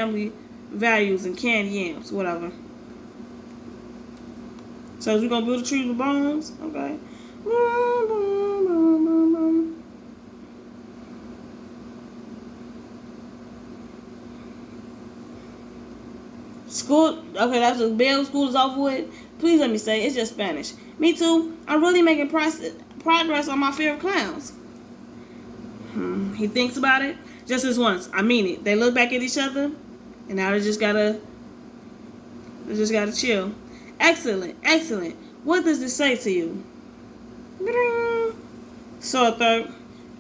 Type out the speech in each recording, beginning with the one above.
family values and canned yams, whatever. So we're gonna build a tree with bones, okay? School, okay, that's the bell. School is over with. Please let me say, it's just Spanish. Me too. I'm really making progress on my fear of clowns. He thinks about it just this once. I mean it. They look back at each other, and now they just gotta chill. Excellent, excellent. What does this say to you? So a third,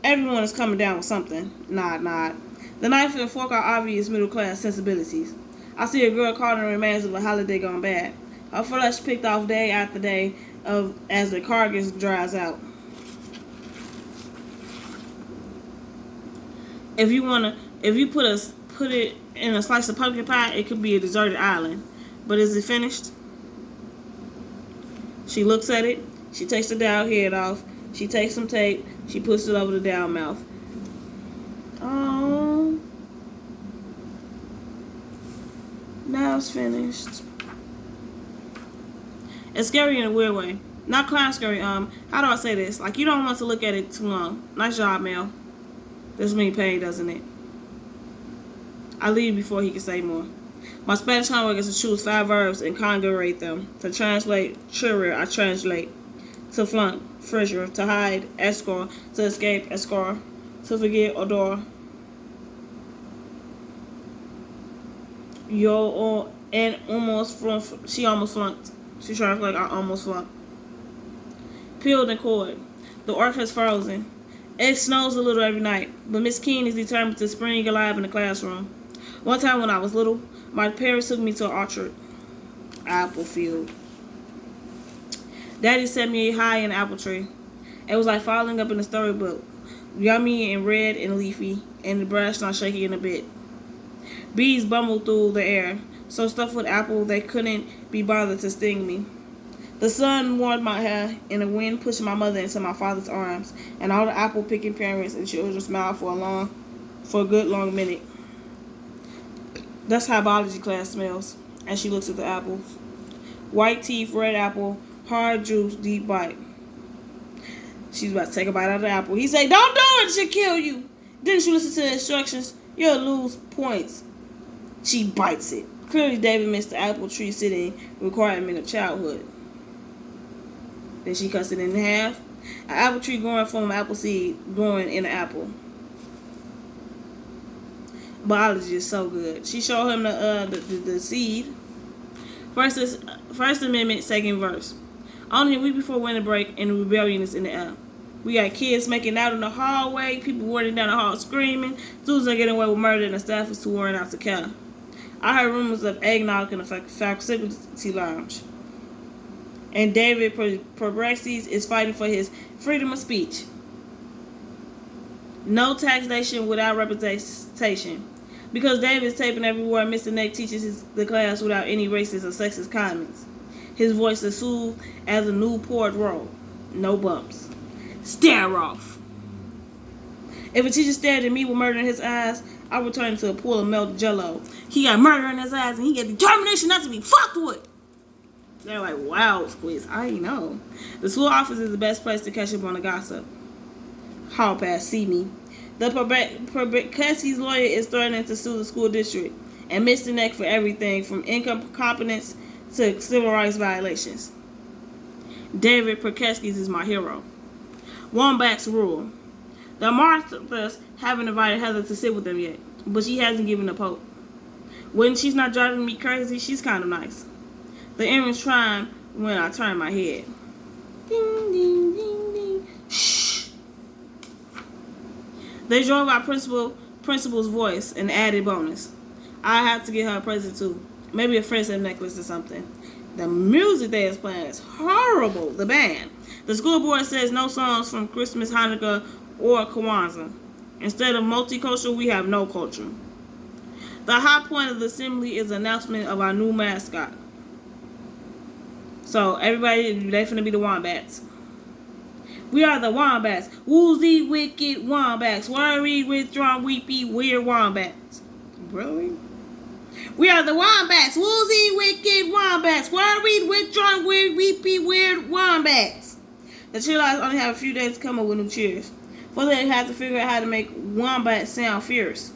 everyone is coming down with something. Nod, nod. The knife and fork are obvious middle class sensibilities. I see a girl caught in the remains of a holiday gone bad. Her flesh picked off day after day as the carcass dries out. If you put it in a slice of pumpkin pie, it could be a deserted island. But is it finished? She looks at it. She takes the dowel head off. She takes some tape. She puts it over the dowel mouth. Oh, now it's finished. It's scary in a weird way. Not clown scary. How do I say this? Like, you don't want to look at it too long. Nice job, Mel. This means pain, doesn't it? I leave before he can say more. My Spanish homework is to choose 5 verbs and conjugate them. To translate, churrer, I translate. To flunk, fissure. To hide, escort. To escape, escort. To forget, odor. Yo, and almost flunked. She almost flunked. She translated, I almost flunked. Peeled and cord. The earth has frozen. It snows a little every night, but Miss Keene is determined to spring alive in the classroom. One time when I was little, my parents took me to an orchard. Apple field. Daddy set me high in an apple tree. It was like falling up in a storybook. Yummy and red and leafy, and the branch not shaky in a bit. Bees bumbled through the air, so stuffed with apple they couldn't be bothered to sting me. The sun warmed my hair, and the wind pushed my mother into my father's arms, and all the apple-picking parents and children smiled for a good long minute. That's how biology class smells, and she looks at the apples. White teeth, red apple, hard juice, deep bite. She's about to take a bite out of the apple. He say, "Don't do it, she'll kill you. Didn't you listen to the instructions? You'll lose points." She bites it. Clearly, David missed the apple tree sitting requirement of childhood. Then she cuts it in half. An apple tree growing from an apple seed growing in an apple. Biology is so good. She showed him the seed. First Amendment, second verse. Only a week before winter break, and the rebellion is in the air. We got kids making out in the hallway, people running down the hall screaming, students are getting away with murder, and the staff is too worn out to care. I heard rumors of eggnog in the faculty lounge. And David Progresses is fighting for his freedom of speech. No taxation without representation. Because David is taping every word Mr. Neck teaches the class without any racist or sexist comments. His voice is soothed as a Newport roll. No bumps. Stare off. If a teacher stared at me with murder in his eyes, I would turn into a pool of melted jello. He got murder in his eyes and he got determination not to be fucked with. They're like, wow, Squeeze, I know. The school office is the best place to catch up on the gossip. Hall pass, see me. The Perbeckesky's lawyer is threatening to sue the school district and Mr. Neck for everything from incompetence to civil rights violations. David Perkeskis is my hero. Wombats rule. The Marthas haven't invited Heather to sit with them yet, but she hasn't given up hope. When she's not driving me crazy, she's kind of nice. The earrings chime when I turn my head. Ding, ding, ding, ding. Shh. They drove our principal's voice, an added bonus. I have to get her a present too. Maybe a friendship necklace or something. The music they is playing is horrible. The band. The school board says no songs from Christmas, Hanukkah, or Kwanzaa. Instead of multicultural, we have no culture. The high point of the assembly is the announcement of our new mascot. So everybody, they finna be the wombats. We are the wombats. Woozy, wicked wombats. Worried, withdrawn, weepy, weird wombats. Really? We are the wombats. Woozy, wicked wombats. Worried, withdrawn, weird, weepy, weird wombats. The cheerleaders only have a few days to come up with new cheers. For they have to figure out how to make wombats sound fierce.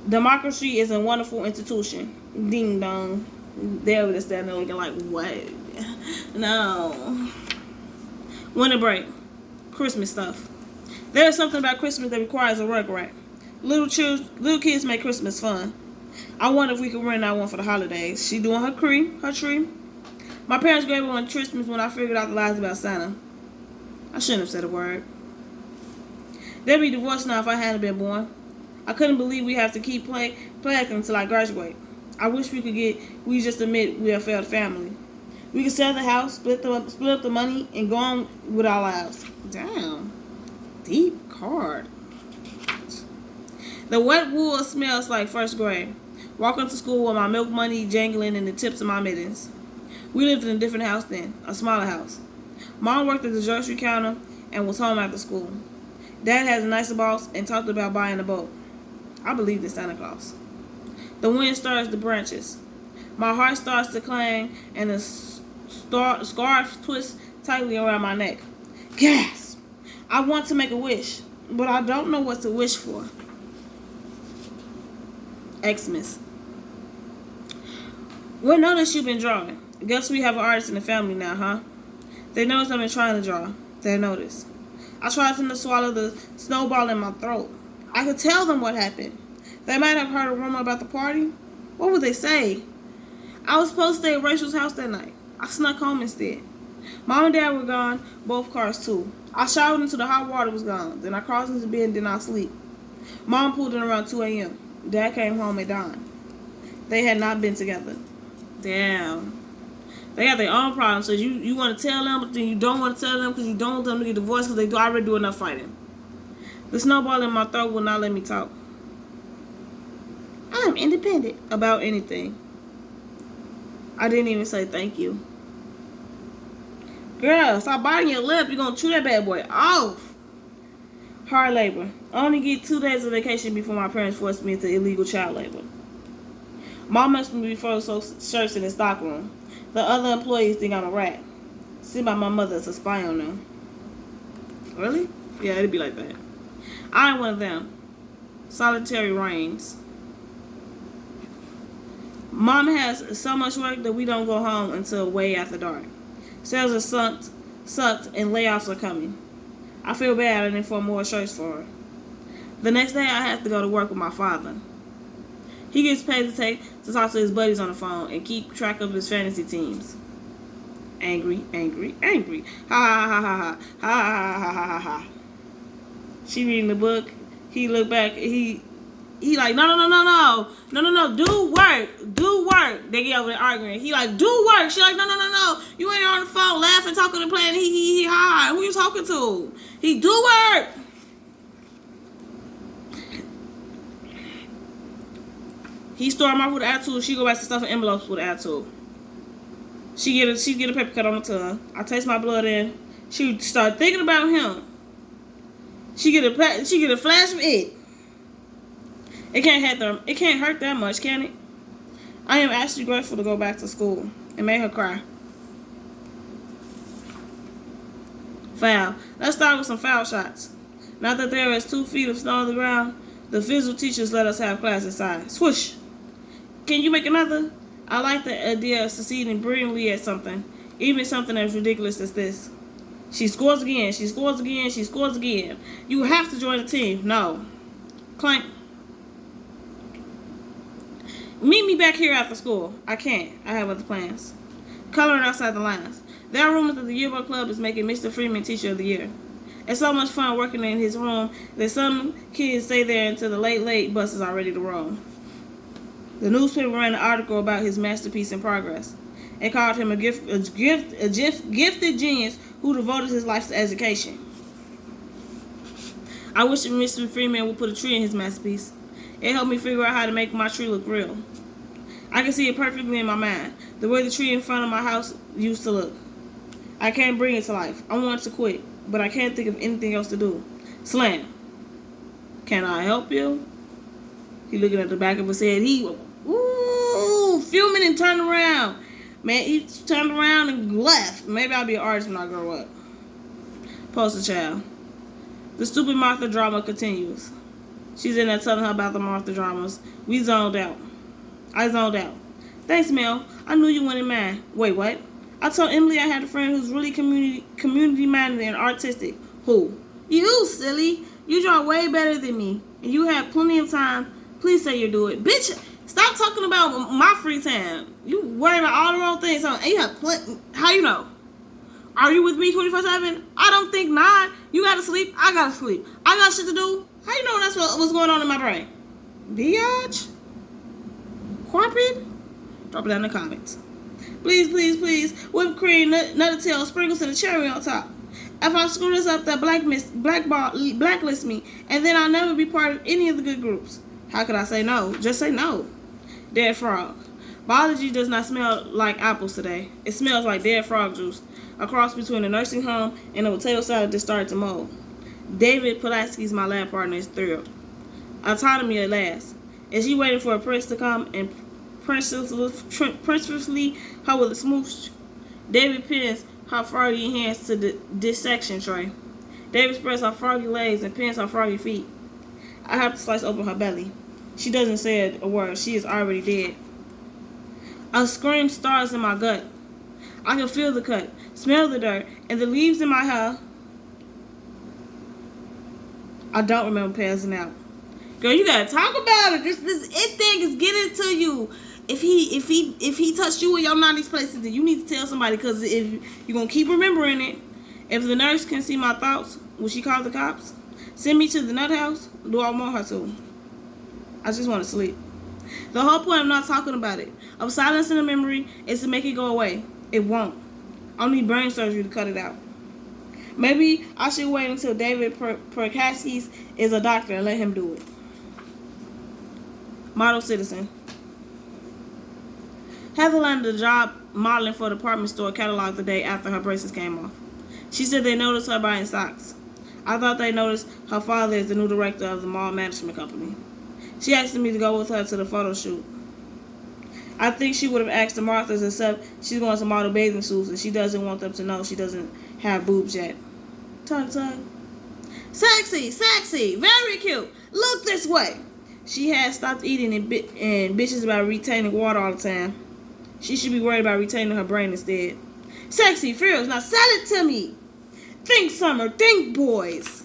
Democracy is a wonderful institution. Ding dong. They were just standing there looking like, what? No. Winter break. Christmas stuff. There is something about Christmas that requires a rugrat. Little kids make Christmas fun. I wonder if we could rent out one for the holidays. She doing her tree. My parents gave her one Christmas when I figured out the lies about Santa. I shouldn't have said a word. They'd be divorced now if I hadn't been born. I couldn't believe we have to keep playing until I graduate. I wish we just admit we a failed family. We could sell the house, split up the money, and go on with our lives. Damn. Deep card. The wet wool smells like first grade. Walking to school with my milk money jangling and the tips of my mittens. We lived in a different house then, a smaller house. Mom worked at the grocery counter and was home after school. Dad has a nicer boss and talked about buying a boat. I believed in Santa Claus. The wind stirs the branches. My heart starts to clang and the scarf twists tightly around my neck. Gasp! I want to make a wish, but I don't know what to wish for. Xmas. We noticed you've been drawing. Guess we have an artist in the family now, huh? They noticed I've been trying to draw. They noticed. I tried to swallow the snowball in my throat. I could tell them what happened. They might have heard a rumor about the party. What would they say? I was supposed to stay at Rachel's house that night. I snuck home instead. Mom and Dad were gone, both cars too. I showered until the hot water was gone. Then I crossed into bed and did not sleep. Mom pulled in around 2 a.m. Dad came home at dawn. They had not been together. Damn. They got their own problems. So you want to tell them, but then you don't want to tell them because you don't want them to get divorced because they already do enough fighting. The snowball in my throat will not let me talk. I'm independent about anything. I didn't even say thank you. Girl, stop biting your lip. You're going to chew that bad boy off. Hard labor. I only get 2 days of vacation before my parents forced me into illegal child labor. Mom makes me refer shirts in the stockroom. The other employees think I'm a rat. Sent by my mother to spy on them. Really? Yeah, it'd be like that. I ain't one of them. Solitary reigns. Mom has so much work that we don't go home until way after dark. Sales are sucked and layoffs are coming. I feel bad I didn't form more shirts for her. The next day I have to go to work with my father. He gets paid to talk to his buddies on the phone and keep track of his fantasy teams. Angry, angry, angry. Ha ha ha ha ha ha ha ha ha ha. She reading the book. He look back. He like no. Do work. They get over there arguing. He like do work. She like no. You ain't on the phone laughing, talking, and playing. He ha. Who you talking to? He do work. He stormed off with an attitude. She go back to stuff in envelopes with an attitude. She get a paper cut on the tongue. I taste my blood in. She start thinking about him. She get a flash of it. It can't hurt that much, can it? I am actually grateful to go back to school. It made her cry. Foul. Let's start with some foul shots. Not that there is 2 feet of snow on the ground. The physical teachers let us have class inside. Swoosh. Can you make another? I like the idea of succeeding brilliantly at something, even something as ridiculous as this. She scores again. She scores again. She scores again. You have to join the team. No. Clank. Meet me back here after school. I can't. I have other plans. Coloring outside the lines. There are rumors that the yearbook club is making Mr. Freeman Teacher of the Year. It's so much fun working in his room that some kids stay there until the late buses are ready to roll. The newspaper ran an article about his masterpiece in progress. It called him a gifted genius who devoted his life to education. I wish Mr. Freeman would put a tree in his masterpiece. It helped me figure out how to make my tree look real. I can see it perfectly in my mind, the way the tree in front of my house used to look. I can't bring it to life. I want to quit, but I can't think of anything else to do. Slam. Can I help you? He looking at the back of his head. Ooh. fuming and turned around. Man, he turned around and left. Maybe I'll be an artist when I grow up. Poster child. The stupid Martha drama continues. She's in there telling her about the Martha dramas. We zoned out. I zoned out. Thanks, Mel. I knew you went in mine. Wait, what? I told Emily I had a friend who's really community minded and artistic. Who? You, silly. You draw way better than me. And you have plenty of time. Please say you do it. Bitch, stop talking about my free time. You worry about all the wrong things. And you have plenty. How you know? Are you with me 24/7? I don't think not. You gotta sleep. I gotta sleep. I got shit to do. How you know that's what's going on in my brain? Biatch? Corporate? Drop it down in the comments. Please, please, please. Whipped cream, Nutella, sprinkles, and a cherry on top. If I screw this up, they'll blacklist me, and then I'll never be part of any of the good groups. How could I say no? Just say no. Dead frog. Biology does not smell like apples today. It smells like dead frog juice. A cross between a nursing home and a potato salad that started to mold. David Pulaski's my lab partner is thrilled. Autonomy at last. Is she waiting for a prince to come and princessly her with a smooch? David pins her froggy hands to the dissection tray. David spreads her froggy legs and pins her froggy feet. I have to slice open her belly. She doesn't say a word. She is already dead. A scream starts in my gut. I can feel the cut, smell the dirt, and the leaves in my hair. I don't remember passing out. Girl, you gotta talk about it. This it thing is getting to you. If he touched you in your 90s places, then you need to tell somebody, because if you're gonna keep remembering it. If the nurse can see my thoughts, will she call the cops? Send me to the nut house? Do I want her to? I just want to sleep. The whole point of not talking about it, of silencing the memory, is to make it go away. It won't. I'll need brain surgery to cut it out. Maybe I should wait until David Perkaskis is a doctor and let him do it. Model citizen. Heather landed a job modeling for a department store catalog the day after her braces came off. She said they noticed her buying socks. I thought they noticed her father is the new director of the mall management company. She asked me to go with her to the photo shoot. I think she would have asked the Marthas, except she's going to model bathing suits and she doesn't want them to know she doesn't have boobs yet. Tug, tug. Sexy, sexy, very cute. Look this way. She has stopped eating and bitches about retaining water all the time. She should be worried about retaining her brain instead. Sexy, feels. Now sell it to me. Think summer, think boys.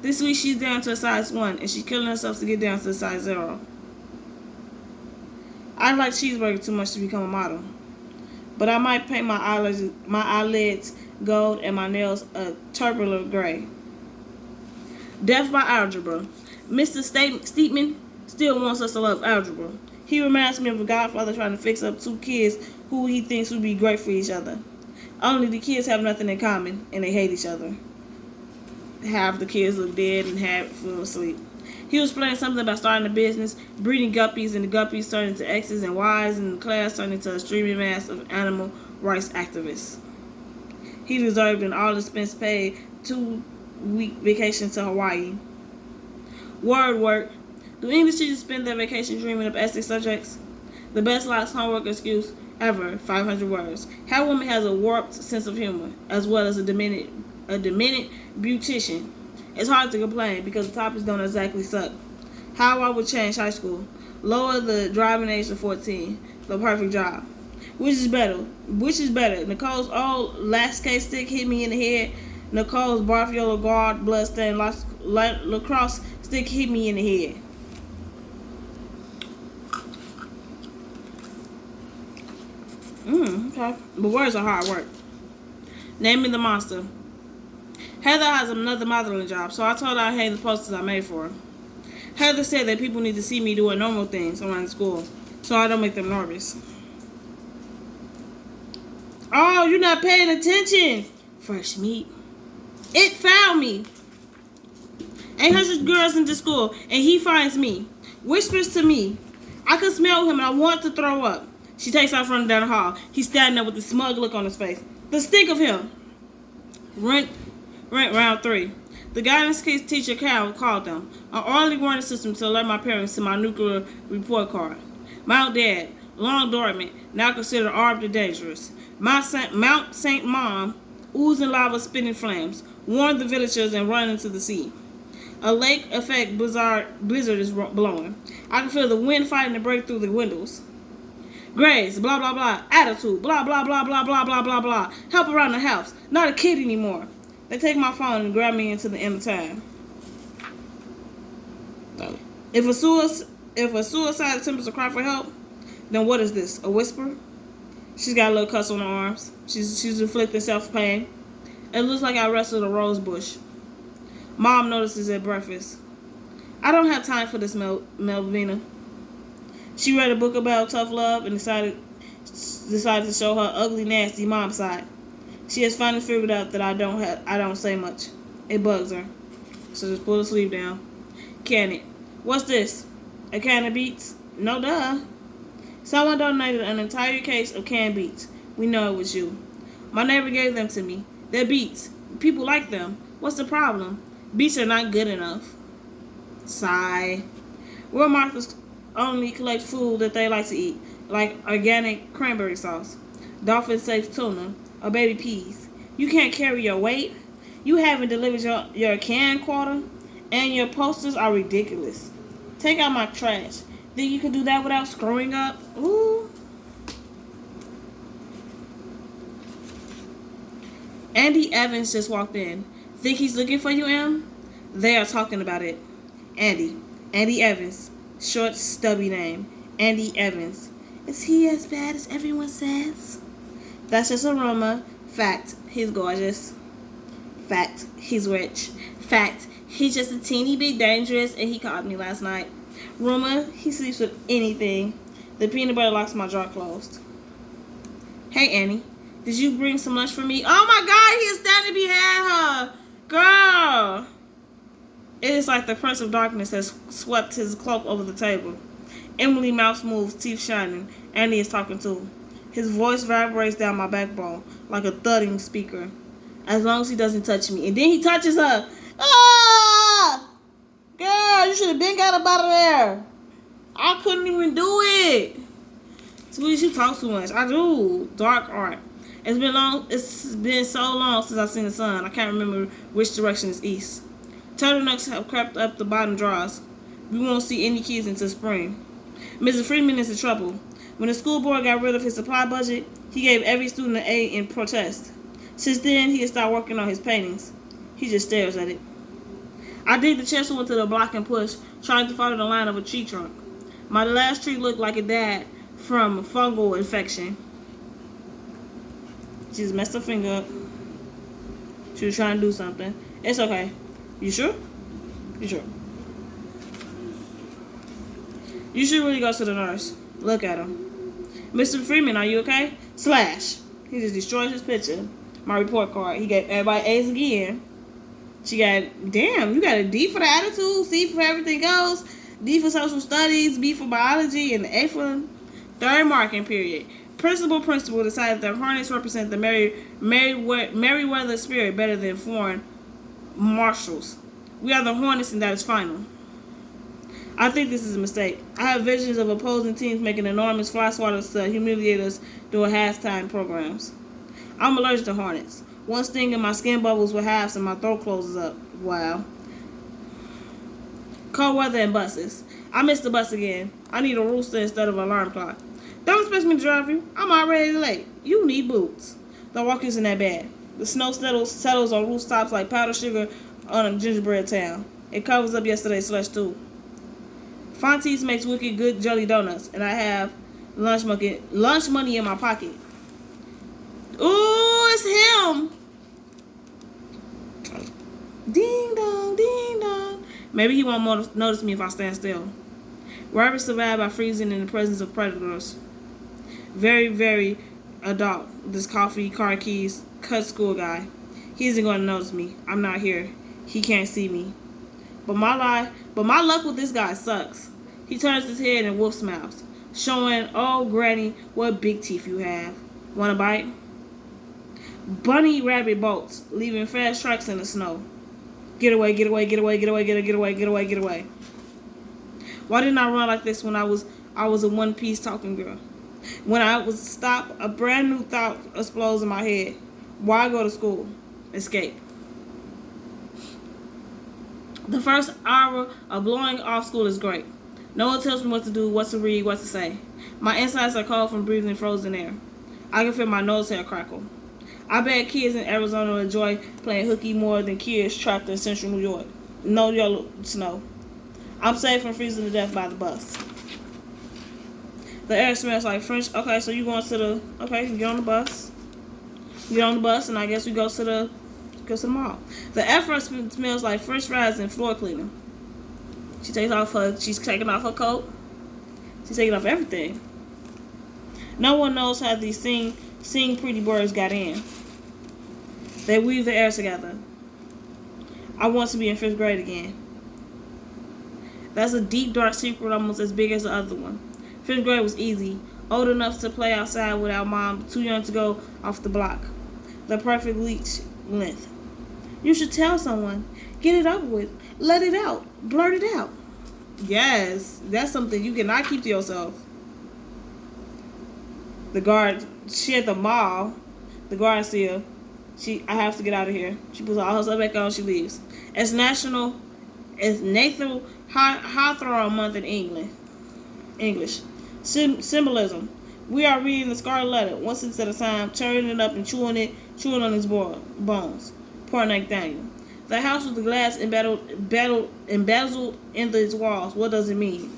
This week she's down to a size 1 and she's killing herself to get down to a size 0. I like cheeseburger too much to become a model. But I might paint my eyelids gold and my nails a turbulent gray. Death by algebra. Mr. Steepman still wants us to love algebra. He reminds me of a godfather trying to fix up 2 kids who he thinks would be great for each other. Only the kids have nothing in common and they hate each other. Half the kids look dead and half fell asleep. He was playing something about starting a business, breeding guppies, and the guppies turned into X's and Y's, and the class turned into a streaming mass of animal rights activists. He deserved an all-expense paid 2-week vacation to Hawaii. Word work. Do English teachers spend their vacation dreaming up essay subjects? The best last homework excuse ever, 500 words. How woman has a warped sense of humor, as well as a demented beautician. It's hard to complain because the topics don't exactly suck. How I would change high school. Lower the driving age to 14. The perfect job. Which is better? Nicole's old last case stick hit me in the head. Nicole's barf yellow guard bloodstained lacrosse stick hit me in the head. Okay. But words are hard work. Name me the monster. Heather has another modeling job, so I told her I hate the posters I made for her. Heather said that people need to see me doing normal things around the school, so I don't make them nervous. Oh, you're not paying attention. Fresh meat. It found me. 800 girls in the school, and he finds me. Whispers to me. I can smell him, and I want to throw up. She takes off running down the hall. He's standing there with a smug look on his face. The stink of him. Rent round 3. The guidance teacher Carol called them. An early warning system to alert my parents to my nuclear report card. Mount Dad, long dormant, now considered armed and dangerous. Mount St. Mom, oozing lava, spitting flames, warned the villagers and run into the sea. A lake effect blizzard is blowing. I can feel the wind fighting to break through the windows. Grades, blah blah blah. Attitude, blah blah blah blah blah blah blah blah. Help around the house. Not a kid anymore. They take my phone and grab me into the end of time. If a suicide attempts to cry for help, then what is this? A whisper? She's got a little cuts on her arms. She's inflicting self-pain. It looks like I wrestled a rose bush. Mom notices at breakfast. I don't have time for this, Melvina. She read a book about tough love and decided to show her ugly, nasty mom side. She has finally figured out that I don't say much. It bugs her. So just pull the sleeve down. Can it? What's this? A can of beets? No duh. Someone donated an entire case of canned beets. We know it was you. My neighbor gave them to me. They're beets. People like them. What's the problem? Beets are not good enough. Sigh. Real Marthas only collect food that they like to eat, like organic cranberry sauce, dolphin-safe tuna, or baby peas. You can't carry your weight. You haven't delivered your canned quarter, and your posters are ridiculous. Take out my trash. Think you can do that without screwing up? Ooh. Andy Evans just walked in. Think he's looking for you, Em? They are talking about it. Andy Evans. Short, stubby name. Andy Evans. Is he as bad as everyone says? That's just a rumor. Fact, he's gorgeous. Fact, he's rich. Fact, he's just a teeny bit dangerous and he caught me last night. Rumor, he sleeps with anything. The peanut butter locks my jaw closed. Hey, Annie. Did you bring some lunch for me? Oh my God, he is standing behind her. Girl. It is like the Prince of Darkness has swept his cloak over the table. Emily mouth moves, teeth shining. Andy is talking too. His voice vibrates down my backbone like a thudding speaker. As long as he doesn't touch me. And then he touches her. Ah! Girl, you should have been got up out of there. I couldn't even do it. Sweetie, you talk too much. I do. Dark art. It's been so long since I've seen the sun. I can't remember which direction is east. Turtlenecks have crept up the bottom drawers. We won't see any kids until spring. Mr. Freeman is in trouble. When the school board got rid of his supply budget, he gave every student an A in protest. Since then, he has started working on his paintings. He just stares at it. I dig the chest into the block and push, trying to follow the line of a tree trunk. My last tree looked like it died from fungal infection. She just messed her finger up. She was trying to do something. It's okay. You sure? You sure? You should really go to the nurse. Look at him. Mr. Freeman, are you okay? Slash. He just destroyed his picture. My report card. He gave everybody A's again. She got, damn, you got a D for the attitude, C for everything else, D for social studies, B for biology, and A for third marking period. Principal decided that Hornets represent the Merryweather spirit better than foreign marshals. We are the Hornets, and that is final. I think this is a mistake. I have visions of opposing teams making enormous fly swatters to humiliate us during halftime programs. I'm allergic to Hornets. One sting and my skin bubbles with halves and my throat closes up. Wow. Cold weather and buses. I missed the bus again. I need a rooster instead of an alarm clock. Don't expect me to drive you. I'm already late. You need boots. The walk isn't that bad. The snow settles on rooftops like powdered sugar on a gingerbread town. It covers up yesterday's slush too. Fonte's makes wicked good jelly donuts, and I have lunch money in my pocket. Ooh, it's him. Ding dong, ding dong. Maybe he won't notice me if I stand still. Rabbits survive by freezing in the presence of predators. Very, very adult. This coffee, car keys, cut school guy. He isn't going to notice me. I'm not here. He can't see me. But my luck with this guy sucks. He turns his head and wolf smiles, showing, oh, Granny, what big teeth you have. Want a bite? Bunny rabbit bolts, leaving fast tracks in the snow. Get away, get away, get away, get away, get away, get away, get away, get away. Why didn't I run like this when I was I was a one-piece talking girl. When I was stopped, a brand new thought explodes in my head. Why go to school? Escape. The first hour of blowing off school is great. No one tells me what to do, what to read, what to say. My insides are cold from breathing frozen air. I can feel my nose hair crackle. I bet kids in Arizona enjoy playing hooky more than kids trapped in central New York. No yellow snow. I'm safe from freezing to death by the bus. The air smells like French. Okay, so you going to the... Okay, you get on the bus. You get on the bus, and I guess we go to the mall. The air smells like French fries and floor cleaner. She's taking off her coat. She's taking off everything. No one knows how these sing pretty birds got in. They weave the air together. I want to be in 5th grade again. That's a deep, dark secret almost as big as the other one. 5th grade was easy. Old enough to play outside without mom, too young to go off the block. The perfect leash length. You should tell someone. Get it over with. Let it out. Blurt it out. Yes, that's something you cannot keep to yourself. The guard, she at the mall. The guard see her. I have to get out of here. She puts all her stuff back on. She leaves. It's Nathan Hawthorne Month in English. Symbolism. We are reading the Scarlet Letter, one sentence at a time, turning it up and chewing on his bones. Poor Nathaniel. The house with the glass embezzled into its walls. What does it mean?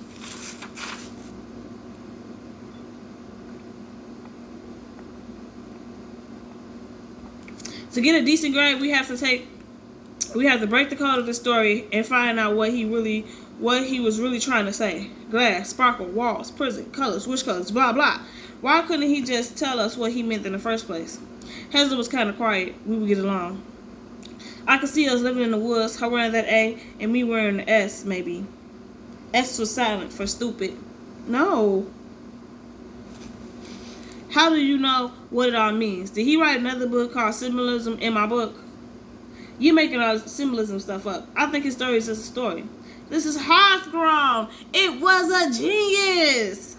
To get a decent grade, we have to break the code of the story and find out what he was really trying to say. Glass, sparkle, walls, prison, colors, which colors, blah blah. Why couldn't he just tell us what he meant in the first place? Hester was kind of quiet. We would get along. I could see us living in the woods, her wearing that A and me wearing the S, maybe. S was silent for stupid. No. How do you know what it all means? Did he write another book called Symbolism in my book? You making all symbolism stuff up. I think his story is just a story. This is Hawthorne. It was a genius.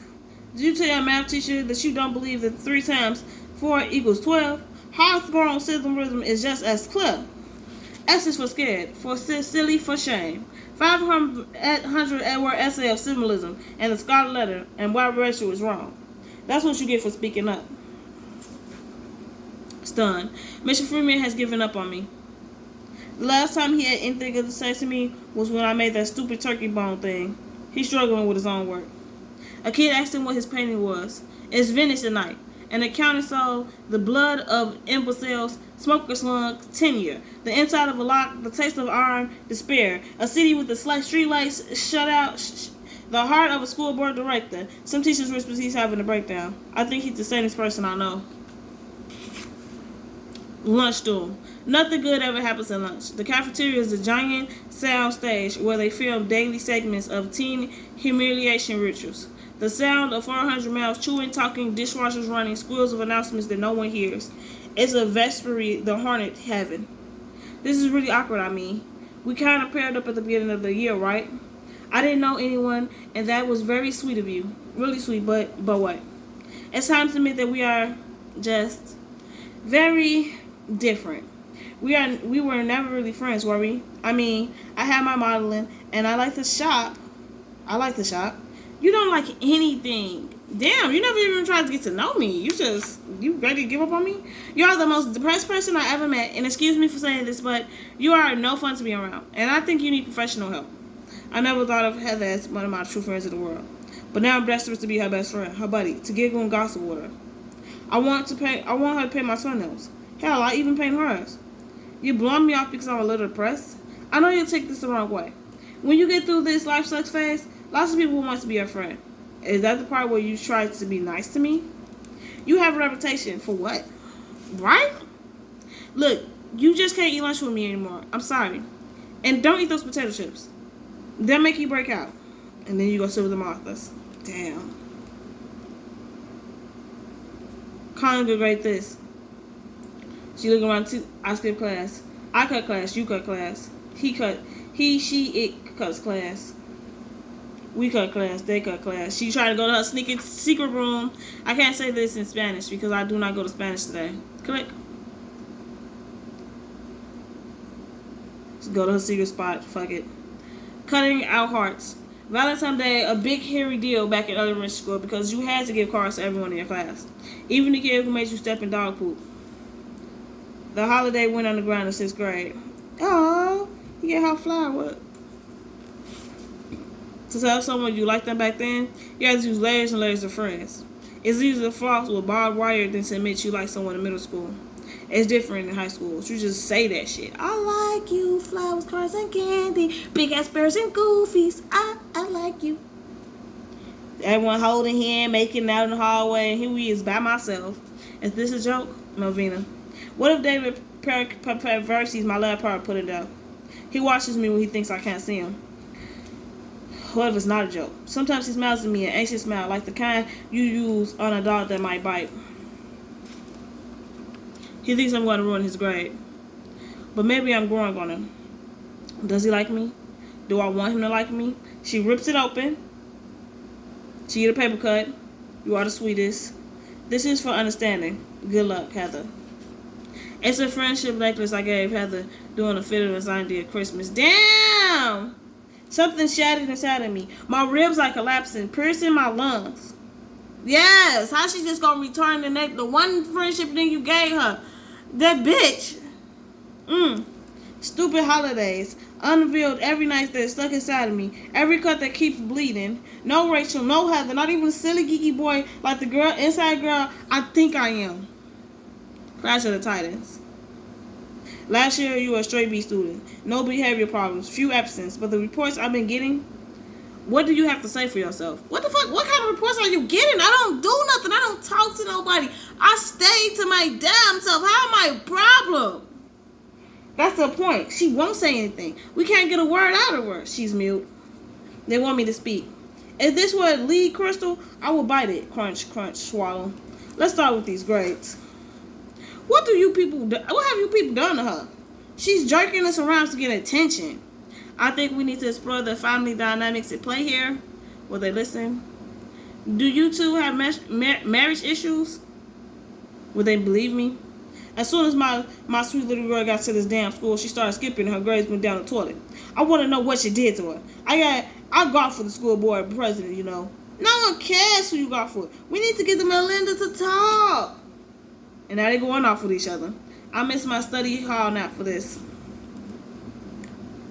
Did you tell your math teacher that you don't believe that 3 times 4 equals 12? Hawthorne symbolism is just as clear. S is for scared, for silly, for shame. 500 word essay of symbolism and the Scarlet Letter and why Rachel was wrong. That's what you get for speaking up. Stunned. Mr. Freeman has given up on me. The last time he had anything to say to me was when I made that stupid turkey bone thing. He's struggling with his own work. A kid asked him what his painting was. It's Venice tonight. An accountant saw the blood of imbeciles, smoker slung, tenure, the inside of a lock, the taste of iron, despair, a city with the street lights shut out, the heart of a school board director. Some teachers whisper he's having a breakdown. I think he's the sanest person I know. Lunch stool. Nothing good ever happens at lunch. The cafeteria is a giant sound stage where they film daily segments of teen humiliation rituals. The sound of 400 mouths chewing, talking, dishwashers running, squeals of announcements that no one hears. It's a vesperi, the hornet heaven. This is really awkward, I mean. We kind of paired up at the beginning of the year, right? I didn't know anyone, and that was very sweet of you. Really sweet, but what? It's time to admit that we are just very different. We were never really friends, were we? I mean, I had my modeling, and I like to shop. You don't like anything. Damn, you never even tried to get to know me. You ready to give up on me? You are the most depressed person I ever met, and excuse me for saying this, but you are no fun to be around, and I think you need professional help. I never thought of Heather as one of my true friends in the world, but now I'm desperate to be her best friend, her buddy, to giggle and gossip with her. I want her to paint my toenails. Hell, I even paint hers. You blowing me off because I'm a little depressed? I know you'll take this the wrong way. When you get through this life sucks phase, lots of people want to be your friend. Is that the part where you try to be nice to me? You have a reputation for what? Right? Look, you just can't eat lunch with me anymore. I'm sorry. And don't eat those potato chips. They'll make you break out. And then you go sit with the Marthas. Damn. Colin could grade this. She looking around too. I skipped class. I cut class. You cut class. He, she, it cuts class. We cut class. They cut class. She tried to go to her sneaky secret room. I can't say this in Spanish because I do not go to Spanish today. Click. Just go to her secret spot. Fuck it. Cutting out hearts. Valentine's Day, a big hairy deal back in elementary school because you had to give cards to everyone in your class. Even the kid who made you step in dog poop. The holiday went underground in 6th grade. Oh, you get how fly what? To tell someone you liked them back then, you had to use layers and layers of friends. It's easier to floss with barbed wire than to admit you like someone in middle school. It's different in high school. You just say that shit. I like you, flowers, cars, and candy, big ass bears and goofies. I like you. Everyone holding hand, making out in the hallway, and here we is by myself. Is this a joke? Melvina. What if David perverses my lab part put it out? He watches me when he thinks I can't see him. What if it's not a joke? Sometimes he smiles at me, an anxious smile, like the kind you use on a dog that might bite. He thinks I'm going to ruin his grade. But maybe I'm growing on him. Does he like me? Do I want him to like me? She rips it open. She get a paper cut. You are the sweetest. This is for understanding. Good luck, Heather. It's a friendship necklace I gave Heather during a fit of anxiety at Christmas. Damn! Something shattered inside of me. My ribs are collapsing, piercing my lungs. Yes, how she just gonna return the one friendship thing you gave her? That bitch. Stupid holidays. Unrevealed every night that's stuck inside of me. Every cut that keeps bleeding. No Rachel, no Heather, not even a silly geeky boy like the girl, inside girl I think I am. Clash of the Titans. Last year you were a straight B student. No behavior problems, few absence, but the reports I've been getting, what do you have to say for yourself? What the fuck? What kind of reports are you getting? I don't do nothing. I don't talk to nobody. I stay to my damn self. How am I a problem? That's the point. She won't say anything. We can't get a word out of her. She's mute. They want me to speak. If this were a lead crystal, I will bite it. Crunch, crunch, swallow. Let's start with these grades. What have you people done to her? She's jerking us around to get attention. I think we need to explore the family dynamics at play here. Will they listen? Do you two have marriage issues? Will they believe me? As soon as my sweet little girl got to this damn school, she started skipping and her grades went down the toilet. I want to know what she did to her. I got for the school board president, you know. No one cares who you got for. We need to get the Melinda to talk. And now they're going off with each other. I missed my study hall nap for this.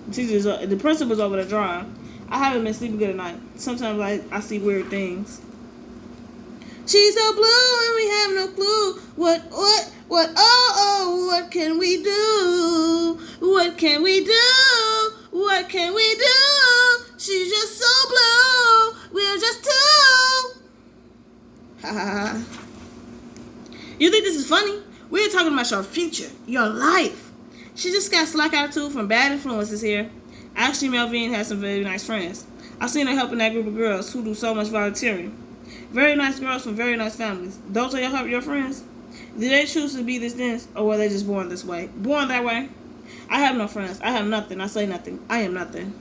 The principal's over there drawing. I haven't been sleeping good at night. Sometimes I see weird things. She's so blue and we have no clue. What can we do? What can we do? What can we do? She's just so blue. We're just two. Ha ha ha. You think this is funny? We're talking about your future, your life. She just got slack attitude from bad influences here. Actually, Melvin has some very nice friends. I've seen her helping that group of girls who do so much volunteering. Very nice girls from very nice families. Those are your friends? Did they choose to be this dense, or were they just born this way? Born that way? I have no friends. I have nothing. I say nothing. I am nothing.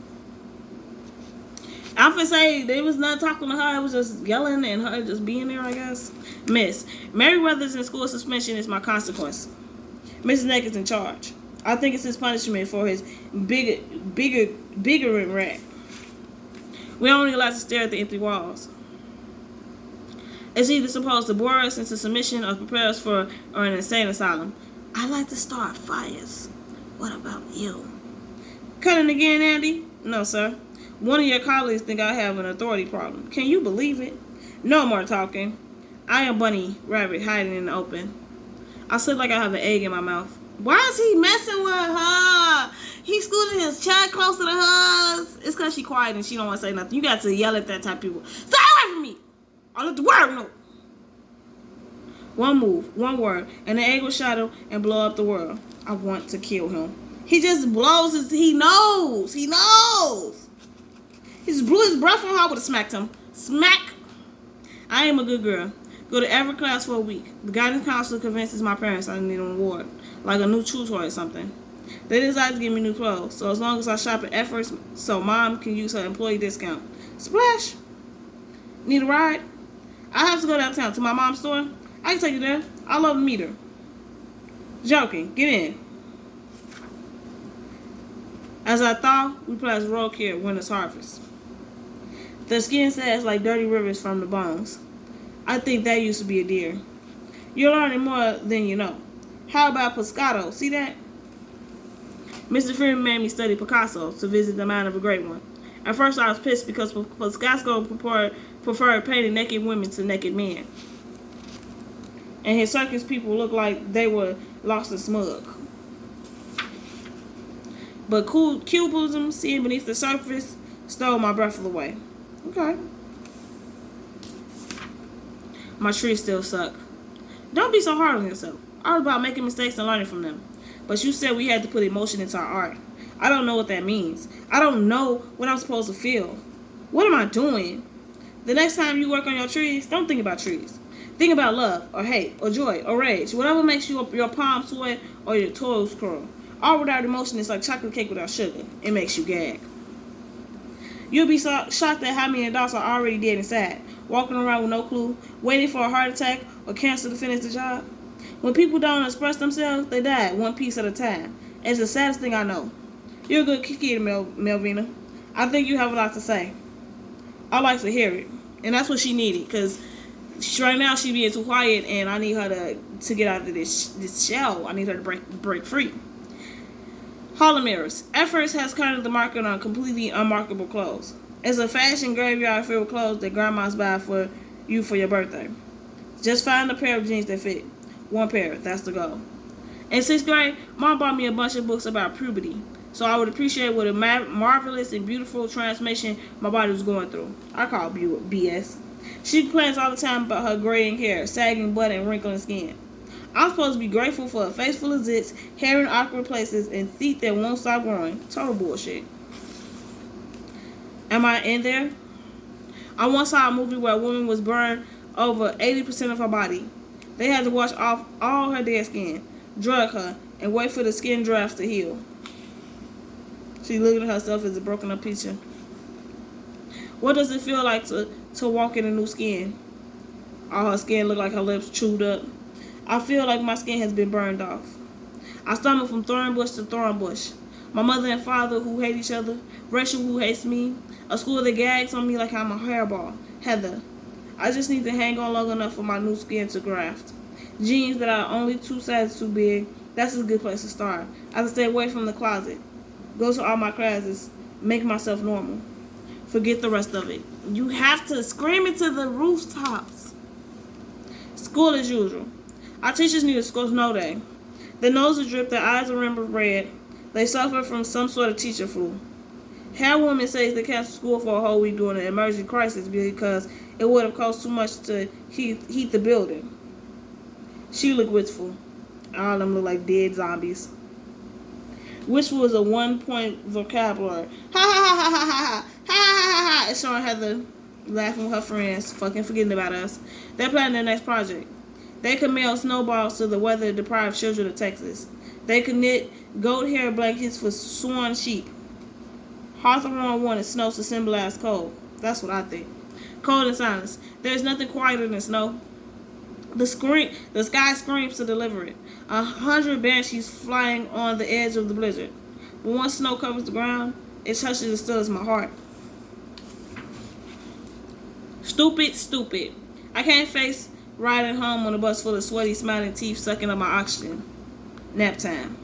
I'm finna say they was not talking to her. It was just yelling and her just being there, I guess. Miss, Meriwether's in school suspension is my consequence. Mrs. Neck is in charge. I think it's his punishment for his bigger rat. We're only allowed to stare at the empty walls. It's either supposed to bore us into submission or prepare us for an insane asylum. I like to start fires. What about you? Cutting again, Andy? No, sir. One of your colleagues think I have an authority problem. Can you believe it? No more talking. I am Bunny Rabbit hiding in the open. I sleep like I have an egg in my mouth. Why is he messing with her? He scooted his chair closer to hers. It's because she quiet and she don't want to say nothing. You got to yell at that type of people. Stay away from me! I'll let the world know. One move, one word, and the egg will shadow and blow up the world. I want to kill him. He just blows he knows. He knows. He just blew his breath on her. I would have smacked him. Smack. I am a good girl. Go to every class for a week. The guidance counselor convinces my parents I need an award, like a new chew toy or something. They decide to give me new clothes, so as long as I shop at Efforts, so mom can use her employee discount. Splash. Need a ride? I have to go downtown to my mom's store. I can take you there. I love to meet her. Joking. Get in. As I thought, we passed road care winter's harvest. The skin says like dirty rivers from the bones. I think that used to be a deer. You're learning more than you know. How about Pescado? See that? Mr. Freeman made me study Picasso to visit the mind of a great one. At first I was pissed because Picasso preferred painting naked women to naked men. And his circus people looked like they were lost and smug. But cubism, seeing beneath the surface, stole my breath away. Okay. My trees still suck. Don't be so hard on yourself. I was about making mistakes and learning from them. But you said we had to put emotion into our art. I don't know what that means. I don't know what I'm supposed to feel. What am I doing? The next time you work on your trees, don't think about trees. Think about love, or hate, or joy, or rage. Whatever makes your palms sweat or your toes curl. All without emotion is like chocolate cake without sugar. It makes you gag. You'll be shocked at how many adults are already dead inside, walking around with no clue, waiting for a heart attack or cancer to finish the job. When people don't express themselves, they die one piece at a time. It's the saddest thing I know. You're a good kid, Melvina. I think you have a lot to say. I like to hear it. And that's what she needed, because right now she's being too quiet, and I need her to get out of this shell. I need her to break free. Hall Mirrors. Efforts has cornered the market on completely unmarketable clothes. It's a fashion graveyard filled with clothes that grandmas buy for you for your birthday. Just find a pair of jeans that fit. One pair. That's the goal. In 6th grade, Mom bought me a bunch of books about puberty, so I would appreciate what a marvelous and beautiful transformation my body was going through. I call it BS. She complains all the time about her graying hair, sagging butt, and wrinkling skin. I'm supposed to be grateful for a face full of zits, hair in awkward places, and teeth that won't stop growing. Total bullshit. Am I in there? I once saw a movie where a woman was burned over 80% of her body. They had to wash off all her dead skin, drug her, and wait for the skin drafts to heal. She looked at herself as a broken up picture. What does it feel like to walk in a new skin? All her skin looked like her lips chewed up. I feel like my skin has been burned off. I stumble from thorn bush to thorn bush. My mother and father who hate each other, Rachel who hates me, a school that gags on me like I'm a hairball, Heather. I just need to hang on long enough for my new skin to graft. Jeans that are only 2 sizes too big, that's a good place to start. I have to stay away from the closet. Go to all my classes. Make myself normal. Forget the rest of it. You have to scream it to the rooftops. School as usual. Our teachers need a snow day. Their noses drip, their eyes are rimmed red. They suffer from some sort of teacher flu. Hair woman says they canceled school for a whole week during an emergency crisis because it would have cost too much to heat the building. She looked wistful. All of them look like dead zombies. Wistful is a 1-point vocabulary. Ha ha ha ha ha ha ha ha ha. It's showing Heather laughing with her friends, fucking forgetting about us. They're planning their next project. They could mail snowballs to the weather-deprived children of Texas. They could knit goat hair blankets for sworn sheep. Hawthorne wanted snow to symbolize cold. That's what I think. Cold and silence. There's nothing quieter than snow. The sky screams to deliver it. 100 banshees flying on the edge of the blizzard. But once snow covers the ground, it hushes as still as my heart. Stupid, stupid. I can't face riding home on a bus full of sweaty, smiling teeth sucking up my oxygen. Nap time.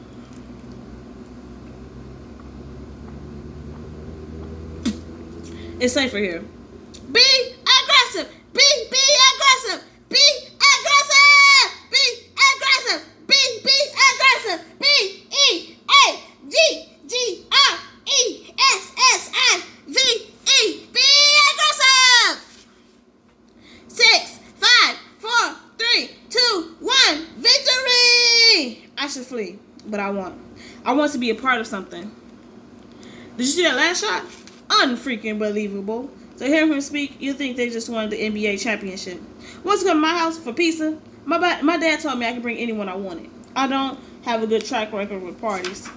It's safer here. Be aggressive! Be aggressive! Be aggressive! Be aggressive! Be aggressive! B-E-A-G-G-R-E-S-S-I-V-E. Be aggressive! 6, 5, 4, 3, 2, 1. Victory! I should flee, but I won't. I want to be a part of something. Did you see that last shot? Unfreaking believable. To hear him speak, you think they just won the NBA championship. Wants to come to my house for pizza? My dad told me I could bring anyone I wanted. I don't have a good track record with parties.